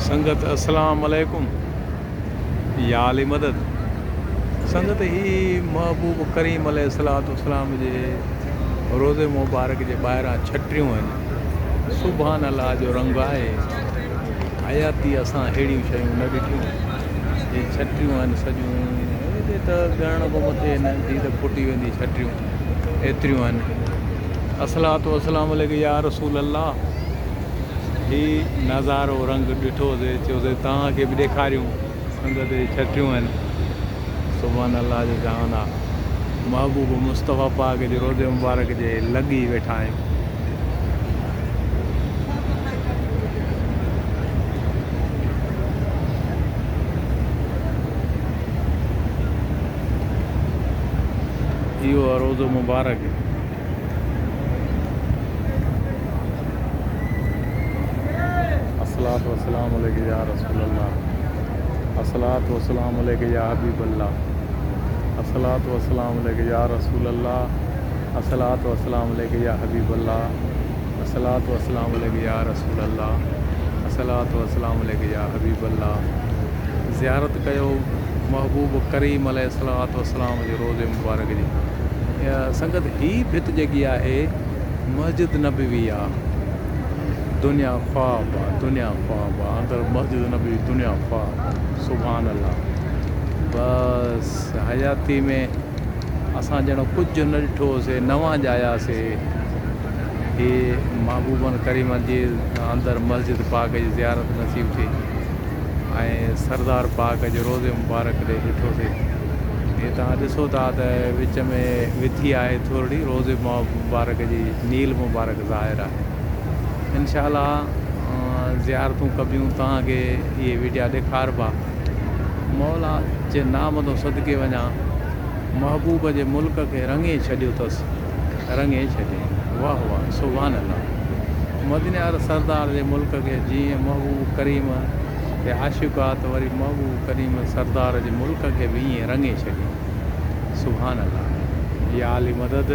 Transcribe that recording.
संगत अस्सलाम वालेकुम या अली मदद। संगत ही महबूब करीम अलैहिस्सलाम जे रोज़े मुबारक जे ॿाहिरां छटिरियूं आहिनि। सुभान अल्लाह जो रंग आहे। हयाती असां अहिड़ियूं शयूं न ॾिठियूं। ये छटिरियूं आहिनि सॼियूं हेॾे त ॻणण खां मथे नंढी त फुटी वेंदी छटिरियूं एतिरियूं आहिनि। अस्सलातु वस्सलाम अलैका या रसूल अल्लाह। ही नज़ारो रंग ॾिठोसीं, चयोसीं तव्हांखे बि ॾेखारियूं। संगत जी छटिरियूं आहिनि। सुभान अल्लाह जो जान आहे। महबूब मुस्तफ़ा पाक जे रोज़े मुबारक जे लॻी वेठा आहियूं। इहो आहे रोज़ो मुबारक। अस्सलातु वस्सलाम अलैका या रसूल अल्लाह। अस्सलातु वस्सलाम अलैका या हबीब अल्लाह। अस्सलातु वस्सलाम अलैका या रसूल अल्लाह। अस्सलातु वस्सलाम अलैका या हबीब अल्लाह। अस्सलातु वस्सलाम अलैका या रसूल अल्लाह। अस्सलातु वस्सलाम अलैका या हबीब अल्लाह। ज़ियारत कयो महबूब करीम अलैहिस्सलातु वस्सलाम जे रोज़े मुबारक जी। संगत ही भित जेकी आहे मस्जिद नबवी आहे। दुनिया ख्वाब आहे, दुनिया ख्वाब आहे। अंदरि मस्जिद नबी दुनिया ख्वाब। सुभान अल्लाह। बसि हयाती में असां ॼण कुझु न ॾिठोसीं, नवां ॼायासीं। ही महबूबनि करीमनि जी अंदरि मस्जिद पाक जी ज़ियारत नसीब थी ऐं सरदार पाक जे रोज़े मुबारक ॾे ॾिठोसीं। हे तव्हां ॾिसो था त विच में विथी आहे थोरी रोज़े मुबारक जी नील मुबारक ज़ाहिर आहे। इंशाअल्लाह ज़ियारतूं कबियूं तव्हांखे इहे वीडिया ॾेखारबा। मौला जे नाम तो सदके वञा। महबूब जे मुल्क खे रंगे छॾियो अथसि, रंगे छॾियो। वाह वाह सुभान अल्लाह। मदीने वारे सरदार जे मुल्क खे जीअं महबूब करीम के आशिक़ आहे त वरी महबूब करीम सरदार जे मुल्क खे बि ईअं रंगे छॾियो। सुभान अल्लाह। या अली मदद।